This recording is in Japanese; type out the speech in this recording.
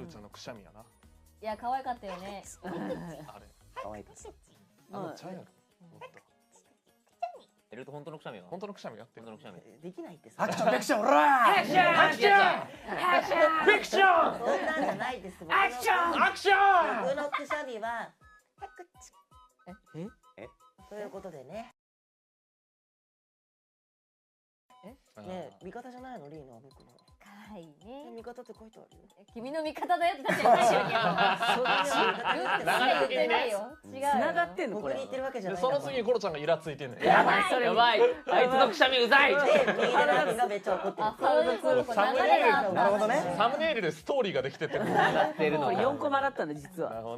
ちゃんのくしゃみやな。いや可愛かったよね。あれ可愛かった。ちゃうやろ。もっとエルト本当のくしゃみは本当のくしゃみやってる。本当のくしゃみ。できないってアクションアクション、おらアクションアクションアクションそんなんじゃないです。僕のアクションアクション。僕のくしゃみはえということでね。ねえ、味方じゃないのリーナは僕の。可愛いね。味方って書いてあるよ。君の味方だよって確かに書いてるけど。そんな味方になって言ってないよ。違うよ。繋がってんのこれ。僕に言ってるわけじゃない。その次にコロちゃんがイラついてんねん。やばいそれやばい。あいつのくしゃみうざい。で、ミーレラがめっちゃ怒ってる。あ、そういうことか。サムネイル流れがあったんだなるほどね。サムネイルでストーリーができてて。なってるのこれ4コマだったんだ実は。なるほどね。